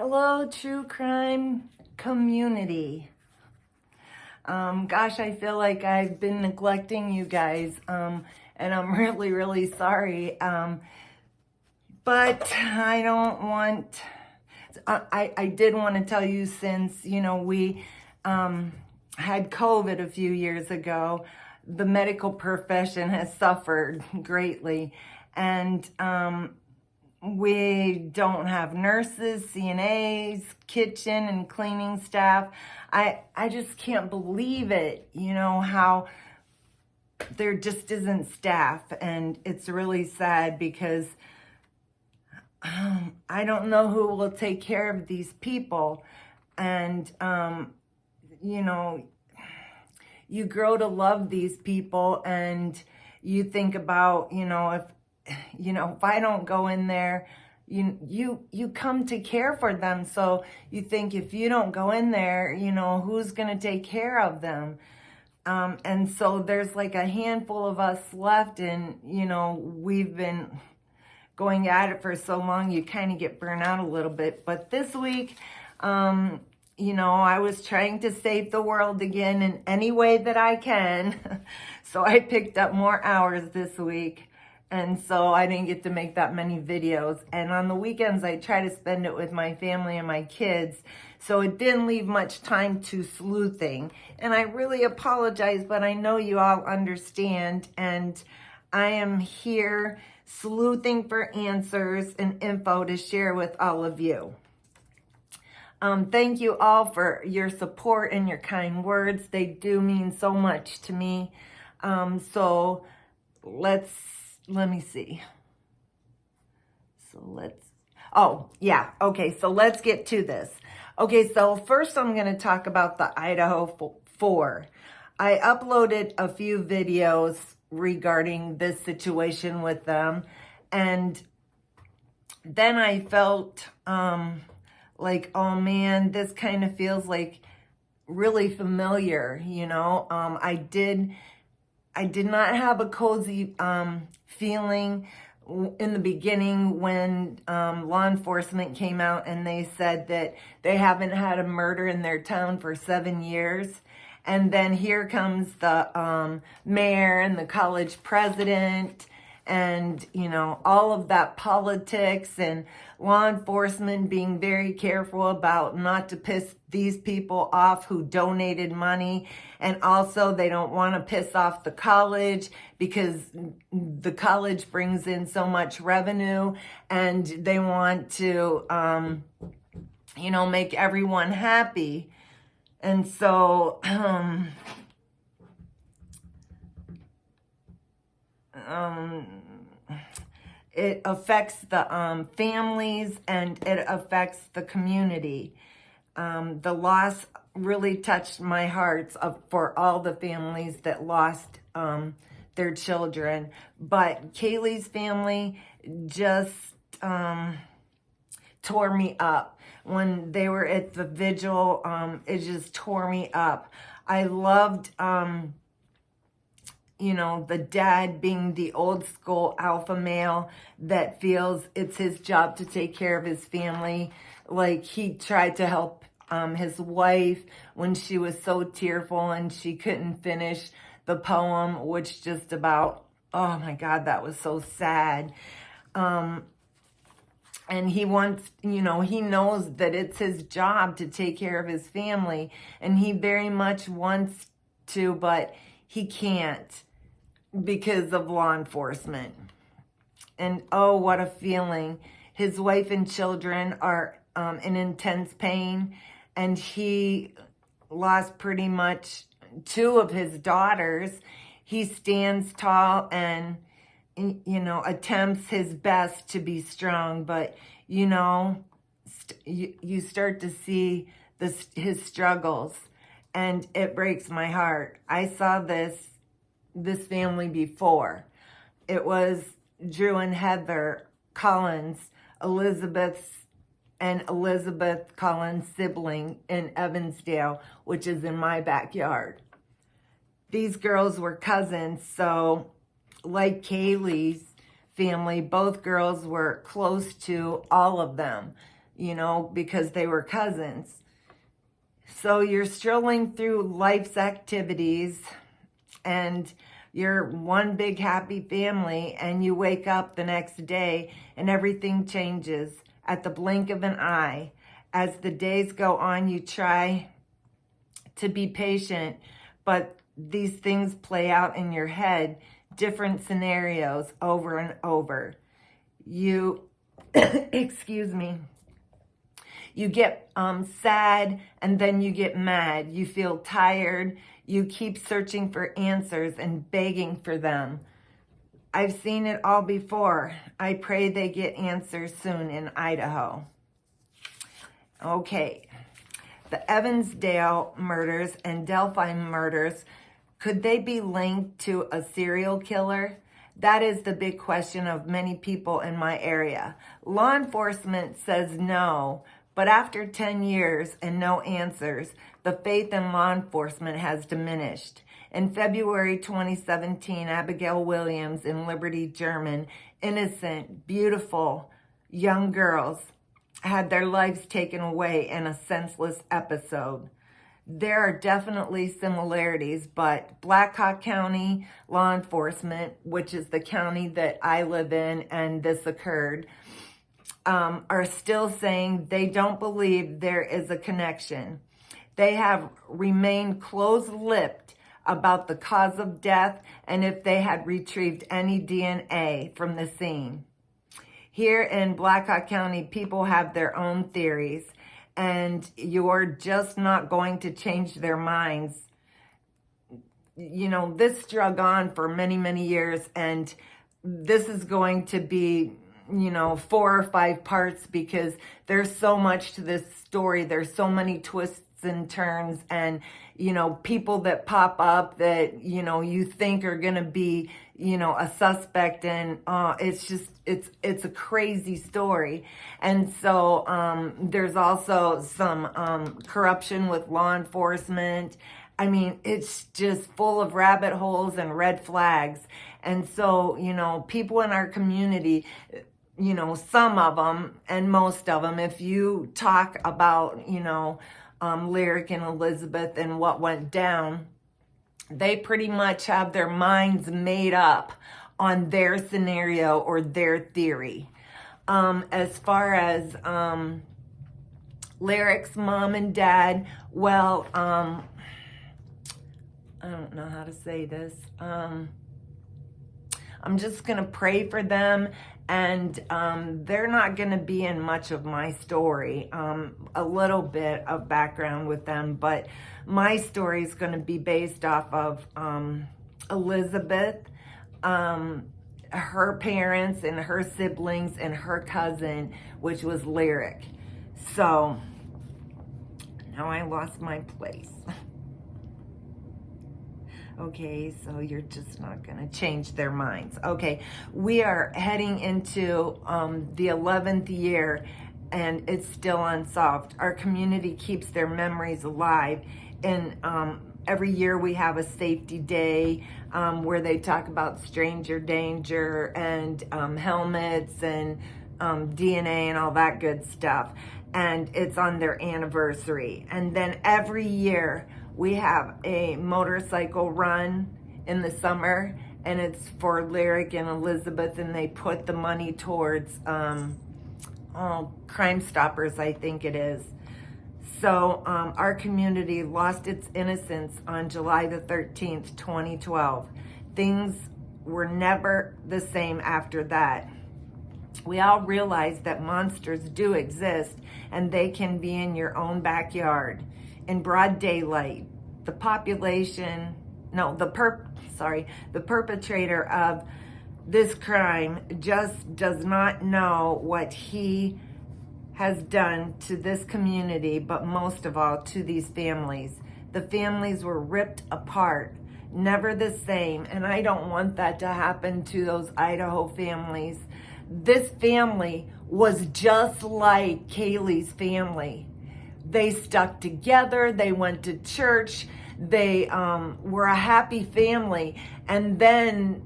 Hello, true crime community. Gosh, I feel like I've been neglecting you guys, and I'm really, really sorry. But I don't want, I did want to tell you, since, we had COVID a few years ago, the medical profession has suffered greatly. And we don't have nurses, CNAs, kitchen and cleaning staff. I just can't believe it, how there just isn't staff. And it's really sad because I don't know who will take care of these people. And, you grow to love these people, and you think about, if I don't go in there, you come to care for them. So you think, if you don't go in there, who's going to take care of them? And so there's like a handful of us left, and, we've been going at it for so long, you kind of get burnt out a little bit. But this week, I was trying to save the world again in any way that I can. So I picked up more hours this week. And so I didn't get to make that many videos. And on the weekends, I try to spend it with my family and my kids. So it didn't leave much time to sleuthing. And I really apologize, but I know you all understand. And I am here sleuthing for answers and info to share with all of you. Thank you all for your support and your kind words. They do mean so much to me. So let me see. So let's get to this. Okay, so first I'm going to talk about the Idaho 4. I uploaded a few videos regarding this situation with them, and then I felt like, oh man, this kind of feels like really familiar, I did not have a cozy feeling in the beginning when law enforcement came out and they said that they haven't had a murder in their town for 7 years. And then here comes the mayor and the college president and, all of that politics and law enforcement being very careful about not to piss these people off who donated money. And also they don't want to piss off the college because the college brings in so much revenue, and they want to, make everyone happy. And so, it affects the families, and it affects the community. The loss really touched my heart for all the families that lost their children. But Kaylee's family just tore me up. When they were at the vigil, it just tore me up. I loved the dad being the old school alpha male that feels it's his job to take care of his family. Like, he tried to help his wife when she was so tearful and she couldn't finish the poem, which just about, oh my God, that was so sad. And he wants, he knows that it's his job to take care of his family, and he very much wants to, but he can't because of law enforcement. And oh, what a feeling. His wife and children are in intense pain, and he lost pretty much 2 of his daughters. He stands tall and, attempts his best to be strong, but, you start to see his struggles, and it breaks my heart. I saw this family before. It was Drew and Heather Collins, Elizabeth Collins' sibling in Evansdale, which is in my backyard. These girls were cousins, so like Kaylee's family, both girls were close to all of them. because they were cousins. So you're strolling through life's activities and you're one big happy family, and you wake up the next day and everything changes at the blink of an eye. As the days go on, you try to be patient, but these things play out in your head, different scenarios over and over. You, excuse me, you get sad, and then you get mad. You feel tired. You keep searching for answers and begging for them. I've seen it all before. I pray they get answers soon in Idaho. Okay, the Evansdale murders and Delphi murders, could they be linked to a serial killer? That is the big question of many people in my area. Law enforcement says no, but after 10 years and no answers, the faith in law enforcement has diminished. In February 2017, Abigail Williams in Liberty, German, innocent, beautiful young girls had their lives taken away in a senseless episode. There are definitely similarities, but Blackhawk County law enforcement, which is the county that I live in and this occurred, are still saying they don't believe there is a connection. They have remained close-lipped about the cause of death and if they had retrieved any DNA from the scene. Here in Blackhawk County, people have their own theories, and you're just not going to change their minds. This drug on for many, many years, and this is going to be 4 or 5 parts because there's so much to this story. There's so many twists and turns, and people that pop up that you think are gonna be a suspect, and it's a crazy story. And so there's also some corruption with law enforcement. I mean, it's just full of rabbit holes and red flags. And so people in our community, some of them and most of them, if you talk about Lyric and Elizabeth and what went down, they pretty much have their minds made up on their scenario or their theory. As far as Lyric's mom and dad, well, I don't know how to say this. I'm just going to pray for them, and they're not going to be in much of my story. A little bit of background with them, but my story is going to be based off of Elizabeth, her parents and her siblings and her cousin, which was Lyric. So now I lost my place. Okay, so you're just not going to change their minds. Okay, we are heading into the 11th year, and it's still unsolved. Our community keeps their memories alive, and every year we have a safety day where they talk about stranger danger and helmets and DNA and all that good stuff, and it's on their anniversary. And then every year we have a motorcycle run in the summer, and it's for Lyric and Elizabeth, and they put the money towards Crime Stoppers, I think it is. So our community lost its innocence on July the 13th, 2012. Things were never the same after that. We all realize that monsters do exist, and they can be in your own backyard in broad daylight. The perpetrator of this crime just does not know what he has done to this community, but most of all to these families. The families were ripped apart, never the same, and I don't want that to happen to those Idaho families. This family was just like Kaylee's family. They stuck together, they went to church, they were a happy family. And then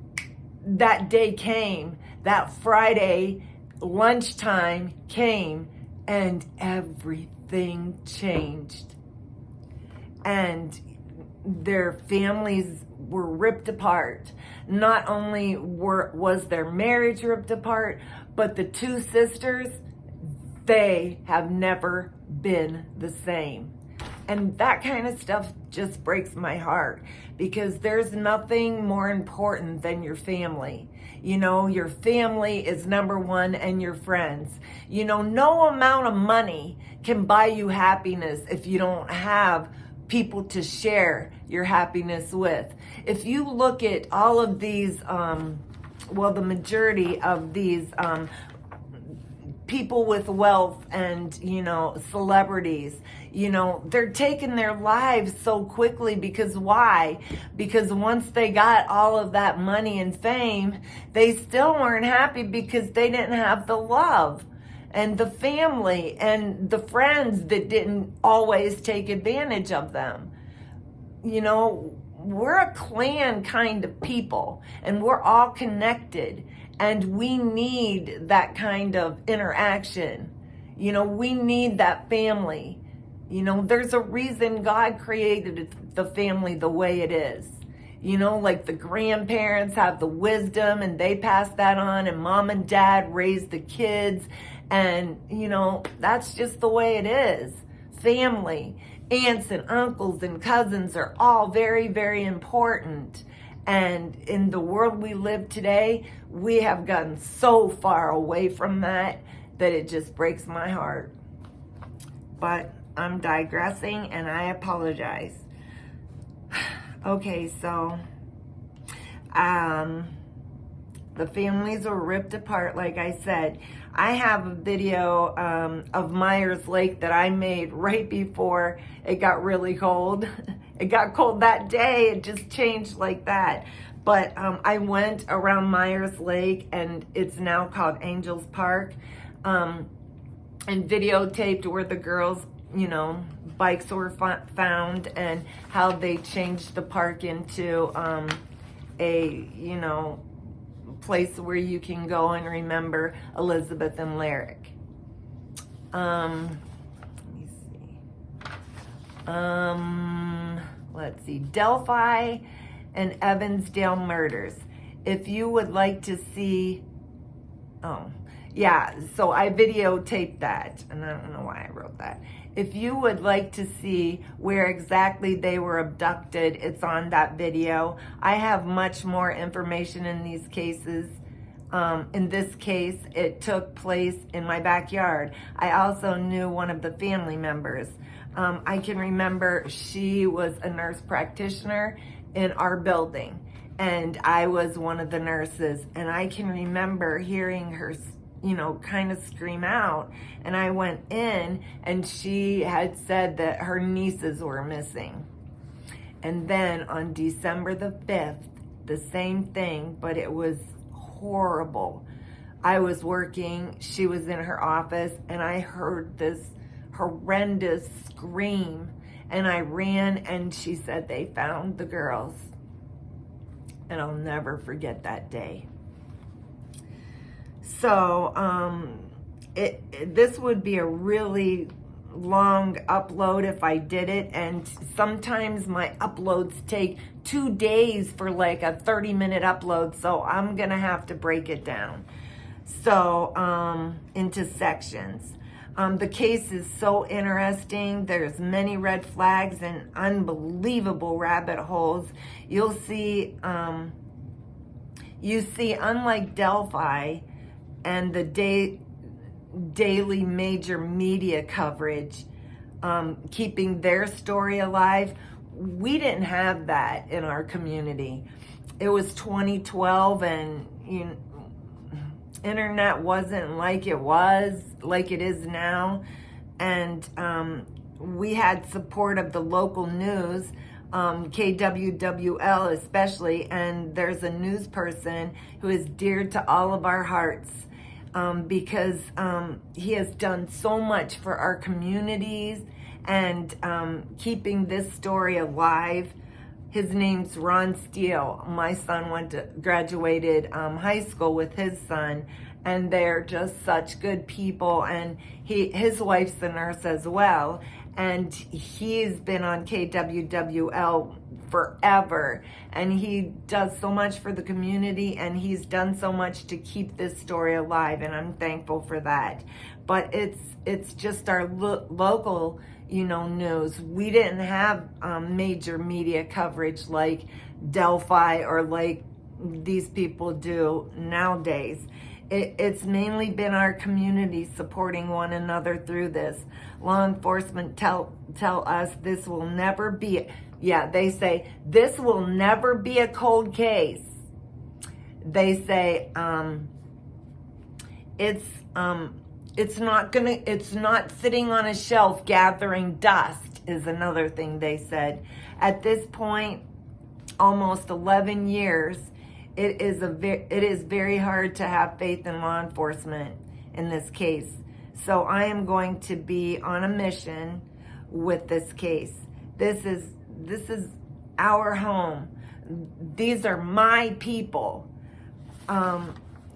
that day came, that Friday lunchtime came, and everything changed. And their families were ripped apart. Not only was their marriage ripped apart, but the two sisters, they have never been the same. And that kind of stuff just breaks my heart, because there's nothing more important than your family. You know, your family is number one, and your friends. You know, no amount of money can buy you happiness if you don't have people to share your happiness with. If you look at all of these, the majority of these people with wealth and, celebrities, they're taking their lives so quickly. Because why? Because once they got all of that money and fame, they still weren't happy, because they didn't have the love and the family and the friends that didn't always take advantage of them. We're a clan kind of people, and we're all connected, and we need that kind of interaction. We need that family. There's a reason God created the family the way it is. Like the grandparents have the wisdom and they pass that on, and mom and dad raise the kids. And, that's just the way it is. Family, aunts and uncles and cousins are all very, very important. And in the world we live today, we have gotten so far away from that it just breaks my heart. But I'm digressing, and I apologize. Okay, so the families were ripped apart, like I said. I have a video of Myers Lake that I made right before it got really cold. It got cold that day. It just changed like that. But I went around Myers Lake, and it's now called Angels Park, and videotaped where the girls, bikes were found, and how they changed the park into a, place where you can go and remember Elizabeth and Lyric. Let me see. Let's see. Delphi and Evansdale murders. If you would like to see, so I videotaped that, and I don't know why I wrote that. If you would like to see where exactly they were abducted, it's on that video. I have much more information in these cases. In this case, it took place in my backyard. I also knew one of the family members. I can remember she was a nurse practitioner in our building, and I was one of the nurses, and I can remember hearing her kind of scream out. And I went in, and she had said that her nieces were missing. And then on December the 5th, the same thing, but it was horrible. I was working, she was in her office, and I heard this horrendous scream. And I ran, and she said they found the girls. And I'll never forget that day. So, this would be a really long upload if I did it, and sometimes my uploads take 2 days for like a 30-minute upload, so I'm gonna have to break it down. So, into sections. The case is so interesting. There's many red flags and unbelievable rabbit holes. You'll see, unlike Delphi and the daily major media coverage, keeping their story alive, we didn't have that in our community. It was 2012, and internet wasn't like it is now, and we had support of the local news, KWWL especially, and there's a news person who is dear to all of our hearts, because he has done so much for our communities and keeping this story alive. His name's Ron Steele. My son graduated high school with his son, and they're just such good people. And his wife's a nurse as well, and he's been on KWWL forever, and he does so much for the community, and he's done so much to keep this story alive, and I'm thankful for that. But it's just our local, news. We didn't have major media coverage like Delphi or like these people do nowadays. It's mainly been our community supporting one another through this. Law enforcement tell us this will never be, they say this will never be a cold case. They say it's not sitting on a shelf gathering dust is another thing they said. At this point, almost 11 years, it is very hard to have faith in law enforcement in this case. So I am going to be on a mission with this case. This is our home. These are my people.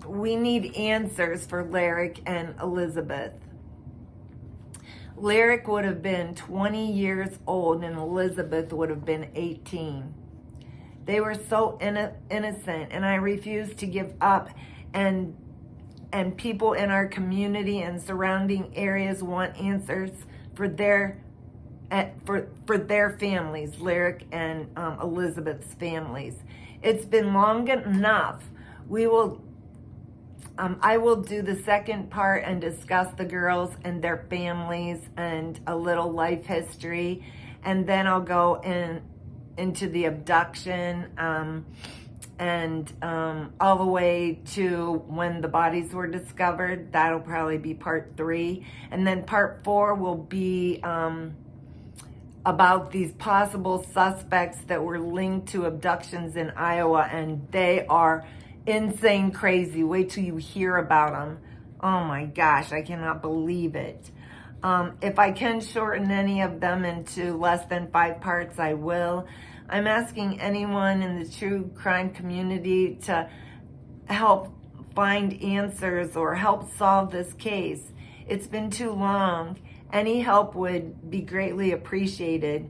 We need answers for Lyric and Elizabeth. Lyric would have been 20 years old and Elizabeth would have been 18. They were so innocent, and I refuse to give up. And people in our community and surrounding areas want answers for their families, Lyric and Elizabeth's families. It's been long enough. I will do the second part and discuss the girls and their families and a little life history, and then I'll go into the abduction and all the way to when the bodies were discovered. That'll probably be part 3, and then part 4 will be about these possible suspects that were linked to abductions in Iowa, and they are insane crazy. Wait till you hear about them. Oh my gosh, I cannot believe it. If I can shorten any of them into less than 5 parts, I will. I'm asking anyone in the true crime community to help find answers or help solve this case. It's been too long. Any help would be greatly appreciated.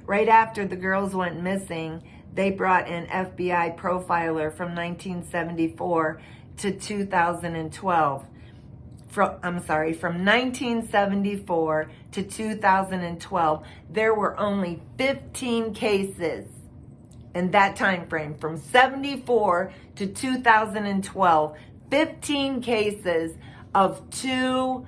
Right after the girls went missing, they brought an FBI profiler from 1974 to 2012. From 1974 to 2012, there were only 15 cases in that time frame. From 74 to 2012, 15 cases of 2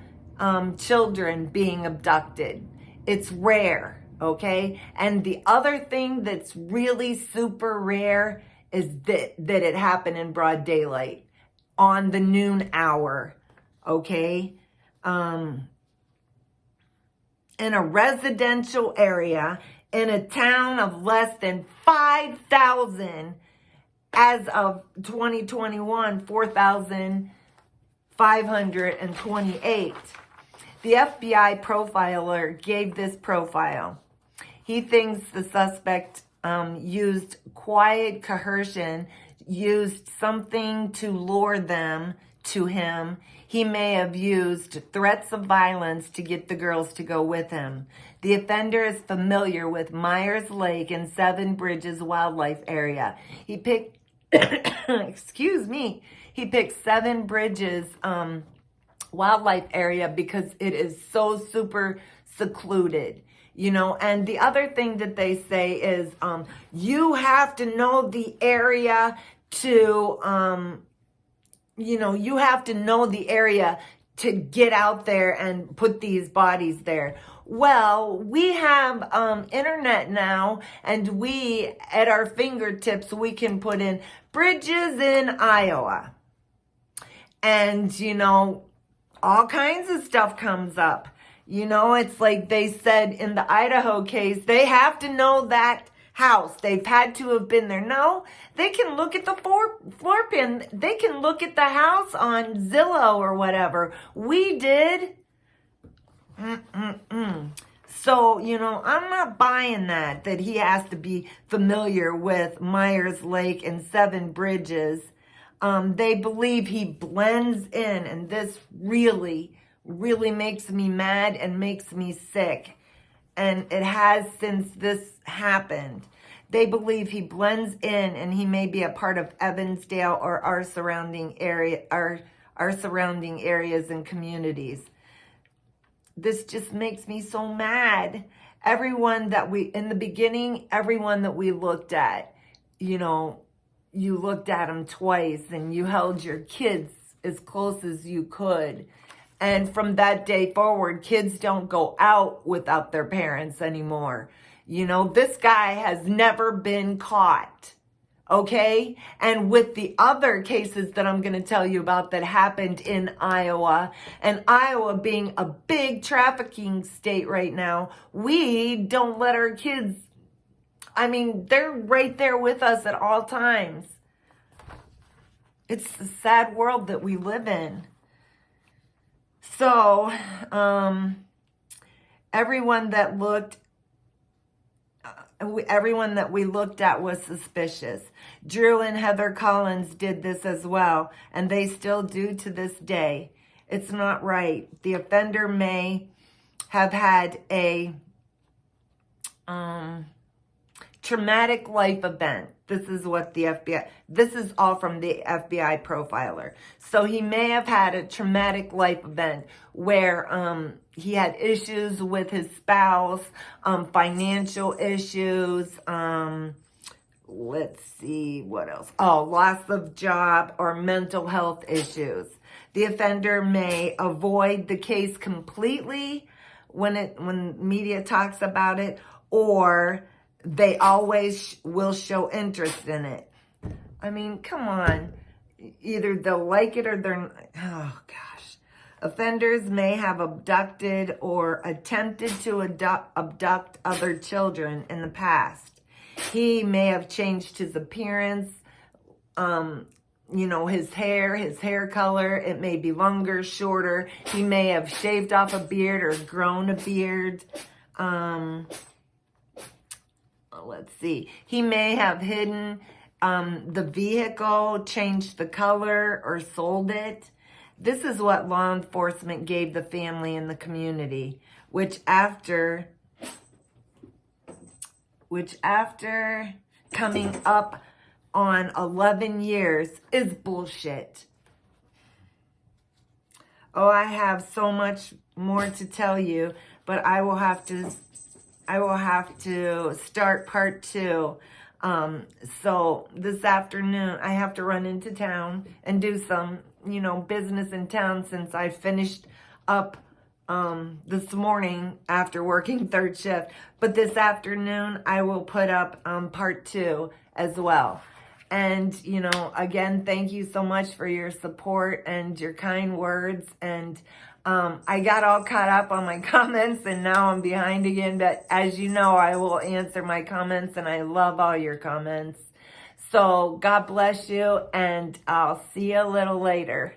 children being abducted. It's rare, okay? And the other thing that's really super rare is that it happened in broad daylight on the noon hour. Okay, in a residential area in a town of less than 5,000 as of 2021, 4,528. The FBI profiler gave this profile. He thinks the suspect used quiet coercion, used something to lure them to him. He may have used threats of violence to get the girls to go with him. The offender is familiar with Myers Lake and Seven Bridges Wildlife Area. He picked, he picked Seven Bridges Wildlife Area because it is so super secluded. And the other thing that they say is you have to know the area to you have to know the area to get out there and put these bodies there. Well, we have internet now, and at our fingertips, we can put in bridges in Iowa. And, all kinds of stuff comes up. It's like they said in the Idaho case, they have to know that house. They've had to have been there. No, they can look at the floor plan. They can look at the house on Zillow or whatever. We did. So, I'm not buying that he has to be familiar with Myers Lake and Seven Bridges. They believe he blends in, and this really, really makes me mad and makes me sick. And it has since this happened. They believe he blends in and he may be a part of Evansdale or our surrounding area, our surrounding areas and communities. This just makes me so mad. Everyone that in the beginning, everyone that we looked at, you looked at them twice and you held your kids as close as you could. And from that day forward, kids don't go out without their parents anymore. This guy has never been caught. Okay? And with the other cases that I'm going to tell you about that happened in Iowa, and Iowa being a big trafficking state right now, we don't let our kids, they're right there with us at all times. It's a sad world that we live in. So, everyone that we looked at was suspicious. Drew and Heather Collins did this as well, and they still do to this day. It's not right. The offender may have had a traumatic life event. This is what this is all from the FBI profiler. So he may have had a traumatic life event where he had issues with his spouse, financial issues, let's see, what else? Oh, loss of job or mental health issues. The offender may avoid the case completely when media talks about it, or they always will show interest in it. Come on. Either they'll like it or they're, oh gosh. Offenders may have abducted or attempted to abduct other children in the past. He may have changed his appearance, his hair color. It may be longer, shorter. He may have shaved off a beard or grown a beard. Let's see. He may have hidden the vehicle, changed the color, or sold it. This is what law enforcement gave the family and the community, which after coming up on 11 years is bullshit. Oh, I have so much more to tell you, but I will have to start part 2. So this afternoon, I have to run into town and do some, business in town since I finished up this morning after working third shift. But this afternoon, I will put up part 2 as well. And, again, thank you so much for your support and your kind words. And I got all caught up on my comments and now I'm behind again. But as you know, I will answer my comments and I love all your comments. So God bless you and I'll see you a little later.